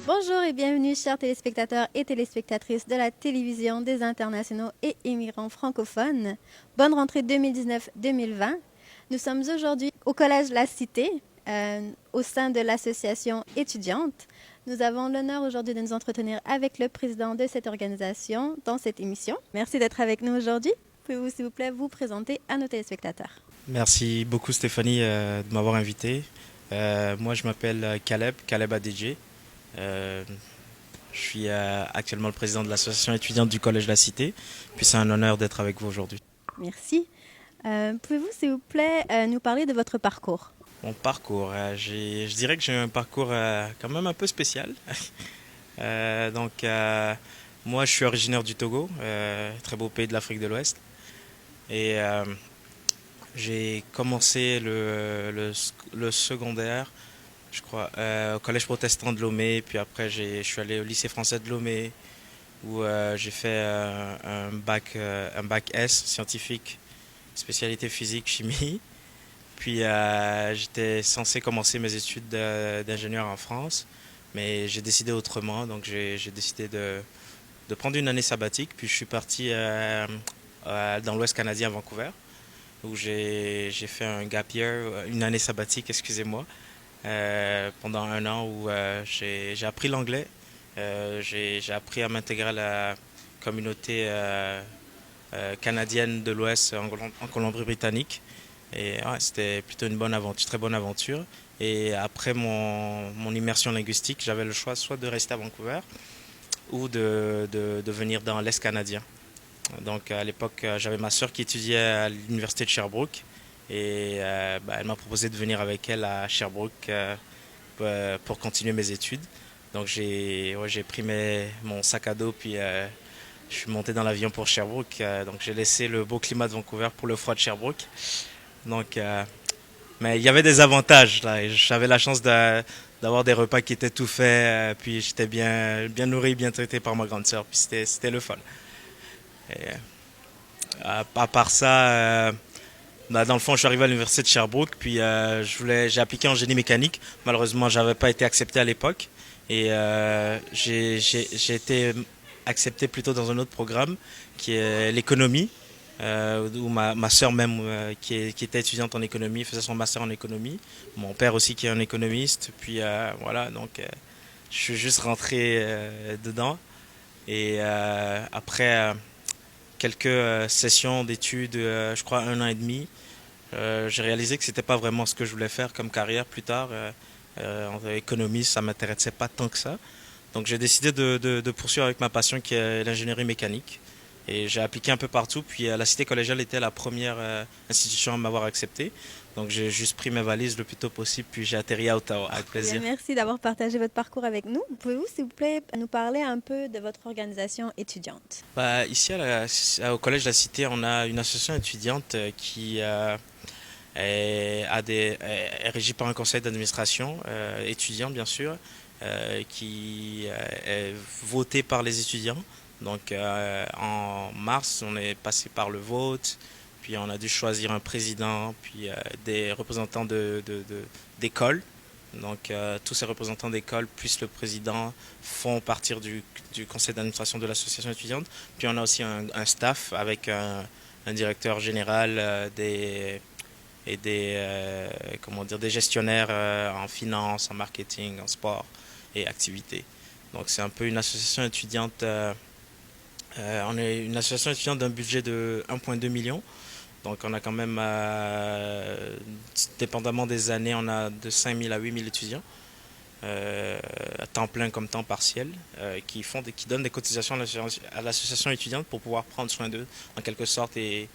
Bonjour et bienvenue chers téléspectateurs et téléspectatrices de la télévision des internationaux et immigrants francophones. Bonne rentrée 2019-2020. Nous sommes aujourd'hui au Collège La Cité, au sein de l'association étudiante. Nous avons l'honneur aujourd'hui de nous entretenir avec le président de cette organisation dans cette émission. Merci d'être avec nous aujourd'hui. Pouvez-vous s'il vous plaît vous présenter à nos téléspectateurs? Merci beaucoup Stéphanie de m'avoir invité. Moi je m'appelle Caleb Adedje. Euh, je suis actuellement le président de l'association étudiante du Collège La Cité. Puis c'est un honneur d'être avec vous aujourd'hui. Merci. Pouvez-vous s'il vous plaît nous parler de votre parcours? Mon parcours, je dirais que j'ai un parcours quand même un peu spécial. Moi je suis originaire du Togo, très beau pays de l'Afrique de l'Ouest. Et j'ai commencé le secondaire, je crois, au collège protestant de Lomé. Puis après, je suis allé au lycée français de Lomé, où j'ai fait un bac S scientifique, spécialité physique, chimie. Puis j'étais censé commencer mes études d'ingénieur en France, mais j'ai décidé autrement. Donc j'ai décidé de prendre une année sabbatique. Puis je suis parti dans l'Ouest canadien à Vancouver, où j'ai fait un gap year, une année sabbatique, excusez-moi, pendant un an où j'ai appris l'anglais. J'ai appris à m'intégrer à la communauté canadienne de l'Ouest en Colombie-Britannique. Et ouais, c'était plutôt une bonne aventure, très bonne aventure. Et après mon immersion linguistique, j'avais le choix soit de rester à Vancouver ou de venir dans l'Est canadien. Donc à l'époque, j'avais ma sœur qui étudiait à l'université de Sherbrooke et elle m'a proposé de venir avec elle à Sherbrooke pour continuer mes études. Donc j'ai pris mon sac à dos puis je suis monté dans l'avion pour Sherbrooke. Donc j'ai laissé le beau climat de Vancouver pour le froid de Sherbrooke. Donc, mais il y avait des avantages là. Et j'avais la chance d'avoir des repas qui étaient tout faits, puis j'étais bien nourri, bien traité par ma grande sœur. Puis c'était le fun. Et, à part ça, dans le fond, je suis arrivé à l'université de Sherbrooke, puis j'ai appliqué en génie mécanique. Malheureusement, j'avais pas été accepté à l'époque, et j'ai été accepté plutôt dans un autre programme qui est l'économie, où ma sœur même, qui était étudiante en économie, faisait son master en économie. Mon père aussi qui est un économiste, puis voilà, donc je suis juste rentré dedans, et après quelques sessions d'études, je crois un an et demi, j'ai réalisé que c'était pas vraiment ce que je voulais faire comme carrière plus tard. En économie, ça m'intéressait pas tant que ça. Donc j'ai décidé de poursuivre avec ma passion qui est l'ingénierie mécanique. Et j'ai appliqué un peu partout. Puis la cité collégiale était la première institution à m'avoir accepté. Donc j'ai juste pris mes valises le plus tôt possible, puis j'ai atterri à Ottawa avec Bien, plaisir. merci d'avoir partagé votre parcours avec nous. Pouvez-vous, s'il vous plaît, nous parler un peu de votre organisation étudiante? Bah, ici au Collège de la Cité, on a une association étudiante qui est régie par un conseil d'administration étudiant, bien sûr, qui est voté par les étudiants. Donc en mars, on est passé par le vote, puis on a dû choisir un président, puis des représentants d'écoles. Donc tous ces représentants d'école plus le président font partir du conseil d'administration de l'association étudiante. Puis on a aussi un staff avec un directeur général et comment dire, des gestionnaires en finance, en marketing, en sport et activités. Donc c'est un peu une association étudiante. On est une association étudiante d'un budget de 1,2 million. Donc on a quand même, dépendamment des années, on a de 5 000 à 8 000 étudiants, à temps plein comme temps partiel, qui donnent des cotisations à l'association étudiante pour pouvoir prendre soin d'eux, en quelque sorte, et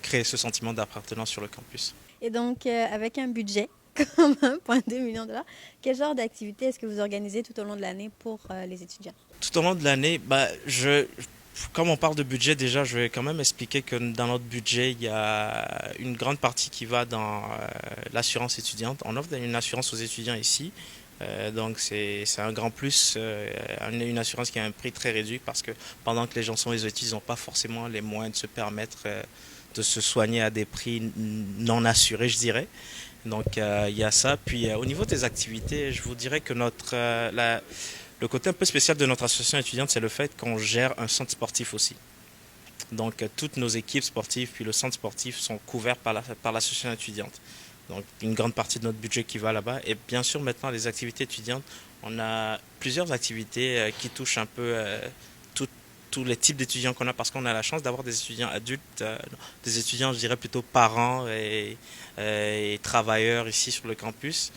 créer ce sentiment d'appartenance sur le campus. Et donc, avec un budget comme 1,2 million de dollars, quel genre d'activité est-ce que vous organisez tout au long de l'année pour les étudiants? Tout au long de l'année, comme on parle de budget déjà, je vais quand même expliquer que dans notre budget, il y a une grande partie qui va dans l'assurance étudiante. On offre une assurance aux étudiants ici. Donc c'est un grand plus, une assurance qui a un prix très réduit parce que pendant que les gens sont aux études, ils n'ont pas forcément les moyens de se permettre de se soigner à des prix non assurés, je dirais. Donc il y a ça. Puis au niveau des activités, je vous dirais que Le côté un peu spécial de notre association étudiante, c'est le fait qu'on gère un centre sportif aussi. Donc toutes nos équipes sportives puis le centre sportif sont couverts par l'association étudiante. Donc une grande partie de notre budget qui va là-bas. Et bien sûr maintenant les activités étudiantes, on a plusieurs activités qui touchent un peu tous les types d'étudiants qu'on a parce qu'on a la chance d'avoir des étudiants adultes, des étudiants je dirais plutôt parents et travailleurs ici sur le campus.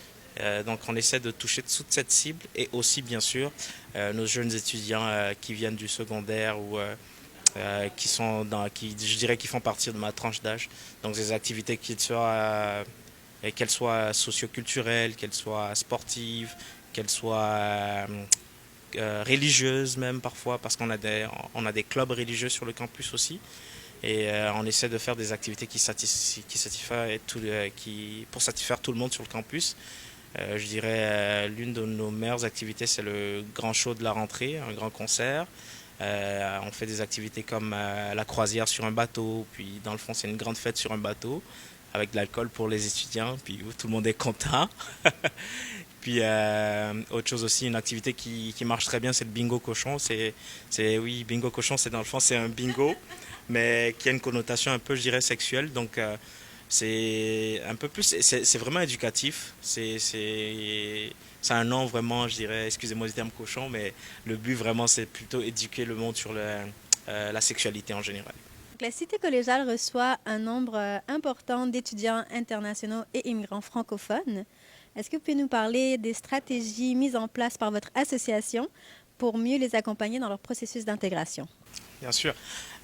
Donc on essaie de toucher toute cette cible et aussi bien sûr nos jeunes étudiants qui viennent du secondaire ou je dirais qui font partie de ma tranche d'âge. Donc des activités qu'elles soient socioculturelles, qu'elles soient sportives, qu'elles soient religieuses même parfois, parce on a des clubs religieux sur le campus aussi. Et on essaie de faire des activités pour satisfaire tout le monde sur le campus. Je dirais l'une de nos meilleures activités, c'est le grand show de la rentrée, un grand concert. On fait des activités comme la croisière sur un bateau, puis dans le fond c'est une grande fête sur un bateau avec de l'alcool pour les étudiants, puis tout le monde est content. Puis autre chose aussi, une activité qui marche très bien, c'est le bingo cochon. Oui, bingo cochon, c'est dans le fond c'est un bingo, mais qui a une connotation un peu, je dirais, sexuelle. Donc c'est un peu plus, c'est vraiment éducatif. C'est un nom vraiment, je dirais, excusez-moi du terme cochon, mais le but vraiment c'est plutôt éduquer le monde sur la sexualité en général. La Cité collégiale reçoit un nombre important d'étudiants internationaux et immigrants francophones. Est-ce que vous pouvez nous parler des stratégies mises en place par votre association pour mieux les accompagner dans leur processus d'intégration? Bien sûr.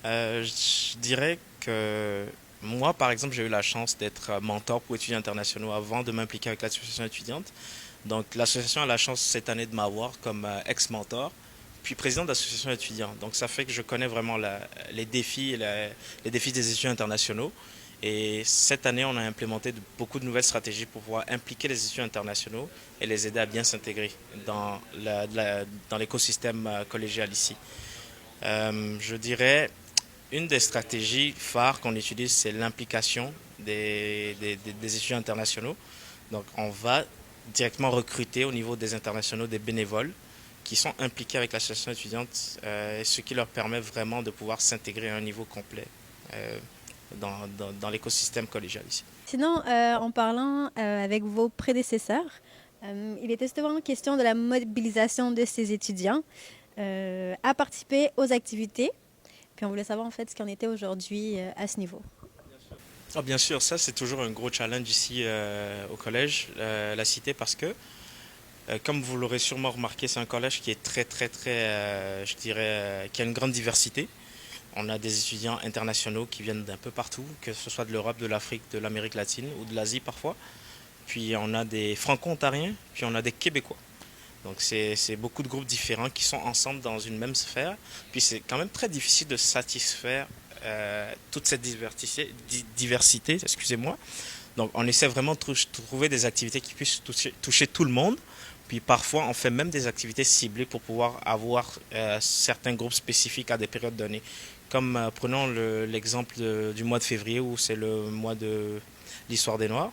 Je dirais que moi, par exemple, j'ai eu la chance d'être mentor pour étudiants internationaux avant de m'impliquer avec l'association étudiante. Donc l'association a la chance cette année de m'avoir comme ex-mentor, puis président de l'association étudiante. Donc ça fait que je connais vraiment les défis des étudiants internationaux. Et cette année, on a implémenté beaucoup de nouvelles stratégies pour pouvoir impliquer les étudiants internationaux et les aider à bien s'intégrer dans l'écosystème collégial ici. Je dirais, une des stratégies phares qu'on utilise, c'est l'implication des étudiants internationaux. Donc on va directement recruter au niveau des internationaux des bénévoles qui sont impliqués avec l'association étudiante, ce qui leur permet vraiment de pouvoir s'intégrer à un niveau complet dans l'écosystème collégial ici. Sinon, en parlant avec vos prédécesseurs, il était souvent question de la mobilisation de ces étudiants à participer aux activités. Puis on voulait savoir en fait ce qu'en était aujourd'hui à ce niveau. Ah, bien sûr, ça c'est toujours un gros challenge ici au collège, la Cité, parce que comme vous l'aurez sûrement remarqué, c'est un collège qui est je dirais, qui a une grande diversité. On a des étudiants internationaux qui viennent d'un peu partout, que ce soit de l'Europe, de l'Afrique, de l'Amérique latine ou de l'Asie parfois. Puis on a des Franco-Ontariens, puis on a des Québécois. Donc c'est beaucoup de groupes différents qui sont ensemble dans une même sphère. Puis c'est quand même très difficile de satisfaire toute cette diversité, excusez-moi. Donc on essaie vraiment de trouver des activités qui puissent toucher tout le monde. Puis parfois on fait même des activités ciblées pour pouvoir avoir certains groupes spécifiques à des périodes données. Comme prenons l'exemple du mois de février où c'est le mois de l'histoire des Noirs.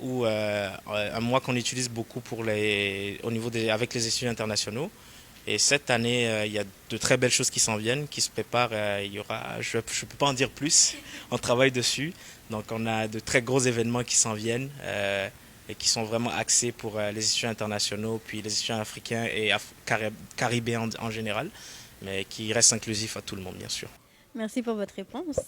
Ou un mois qu'on utilise beaucoup avec les étudiants internationaux. Et cette année, il y a de très belles choses qui s'en viennent, qui se préparent. Je ne peux pas en dire plus, on travaille dessus. Donc on a de très gros événements qui s'en viennent et qui sont vraiment axés pour les étudiants internationaux, puis les étudiants africains et caribéens en général, mais qui restent inclusifs à tout le monde, bien sûr. Merci pour votre réponse.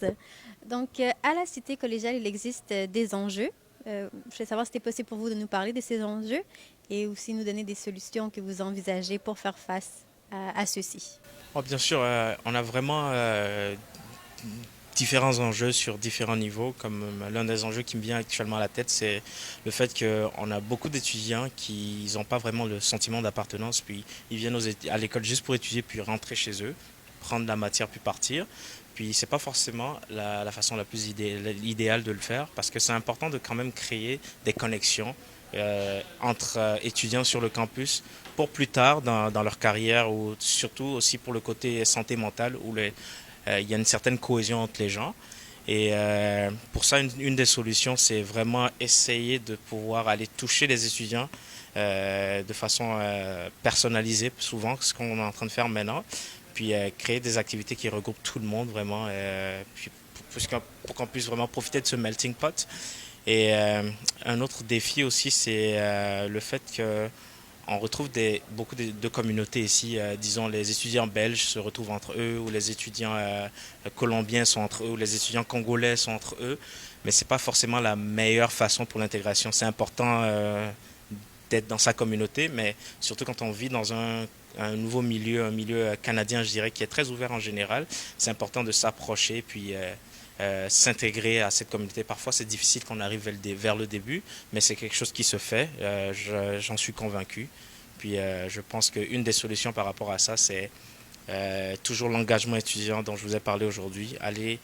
Donc, à la Cité collégiale, il existe des enjeux. Je voulais savoir si c'était possible pour vous de nous parler de ces enjeux et aussi nous donner des solutions que vous envisagez pour faire face à ceux-ci. Oh, bien sûr, on a vraiment différents enjeux sur différents niveaux. Comme l'un des enjeux qui me vient actuellement à la tête, c'est le fait qu'on a beaucoup d'étudiants qui n'ont pas vraiment le sentiment d'appartenance, puis ils viennent à l'école juste pour étudier, puis rentrer chez eux, prendre la matière, puis partir. Puis c'est pas forcément la façon la plus idéale de le faire, parce que c'est important de quand même créer des connexions entre étudiants sur le campus pour plus tard dans leur carrière, ou surtout aussi pour le côté santé mentale où il y a une certaine cohésion entre les gens. Et pour ça, une des solutions, c'est vraiment essayer de pouvoir aller toucher les étudiants de façon personnalisée, souvent, ce qu'on est en train de faire maintenant. Puis créer des activités qui regroupent tout le monde vraiment, puis pour qu'on puisse vraiment profiter de ce melting pot. Et un autre défi aussi, c'est le fait que on retrouve beaucoup de communautés ici. Disons, les étudiants belges se retrouvent entre eux, ou les étudiants colombiens sont entre eux, ou les étudiants congolais sont entre eux. Mais c'est pas forcément la meilleure façon pour l'intégration. C'est important d'être dans sa communauté, mais surtout quand on vit dans un nouveau milieu, un milieu canadien, je dirais, qui est très ouvert en général, c'est important de s'approcher, puis s'intégrer à cette communauté. Parfois, c'est difficile qu'on arrive vers le début, mais c'est quelque chose qui se fait. J'en suis convaincu. Puis, je pense qu'une des solutions par rapport à ça, c'est toujours l'engagement étudiant dont je vous ai parlé aujourd'hui. Aller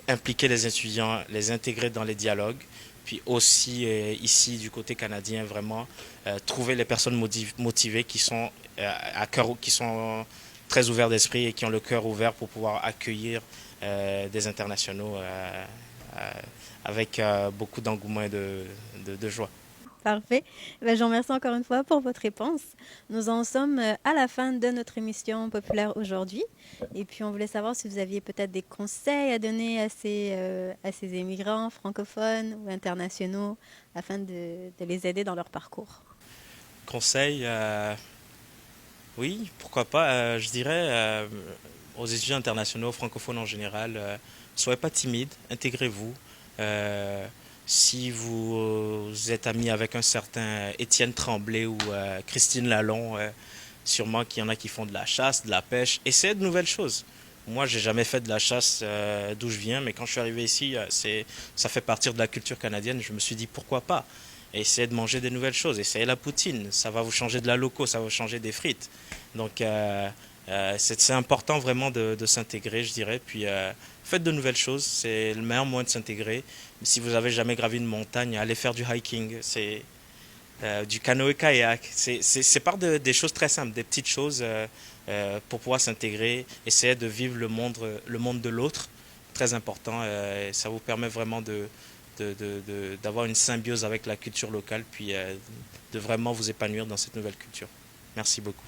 impliquer les étudiants, les intégrer dans les dialogues. Puis aussi, ici, du côté canadien, vraiment, trouver les personnes motivées qui sont qui sont très ouverts d'esprit et qui ont le cœur ouvert pour pouvoir accueillir des internationaux avec beaucoup d'engouement et de joie. Parfait. Ben, je vous remercie encore une fois pour votre réponse. Nous en sommes à la fin de notre émission populaire aujourd'hui. Et puis, on voulait savoir si vous aviez peut-être des conseils à donner à ces immigrants francophones ou internationaux afin de les aider dans leur parcours. Conseils, oui, pourquoi pas. Je dirais aux étudiants internationaux, francophones en général, soyez pas timides, intégrez-vous. Si vous êtes ami avec un certain Étienne Tremblay ou Christine Lalonde, sûrement qu'il y en a qui font de la chasse, de la pêche. Essayez de nouvelles choses. Moi, j'ai jamais fait de la chasse d'où je viens, mais quand je suis arrivé ici, ça fait partie de la culture canadienne. Je me suis dit pourquoi pas. Essayez de manger des nouvelles choses. Essayez la poutine. Ça va vous changer de la loco, ça va vous changer des frites. Donc, c'est important vraiment de s'intégrer, je dirais. Puis, faites de nouvelles choses. C'est le meilleur moyen de s'intégrer. Si vous avez jamais gravi une montagne, allez faire du hiking. C'est du canoë-kayak. C'est par des choses très simples, des petites choses pour pouvoir s'intégrer. Essayer de vivre le monde de l'autre. Très important. Ça vous permet vraiment d'avoir une symbiose avec la culture locale, puis de vraiment vous épanouir dans cette nouvelle culture. Merci beaucoup.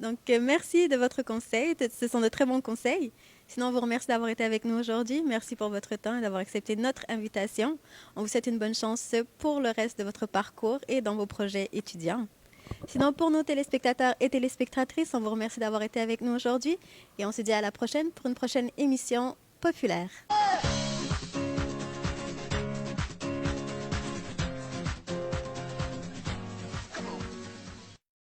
Donc, merci de votre conseil. Ce sont de très bons conseils. Sinon, on vous remercie d'avoir été avec nous aujourd'hui. Merci pour votre temps et d'avoir accepté notre invitation. On vous souhaite une bonne chance pour le reste de votre parcours et dans vos projets étudiants. Sinon, pour nos téléspectateurs et téléspectatrices, on vous remercie d'avoir été avec nous aujourd'hui et on se dit à la prochaine pour une prochaine émission populaire.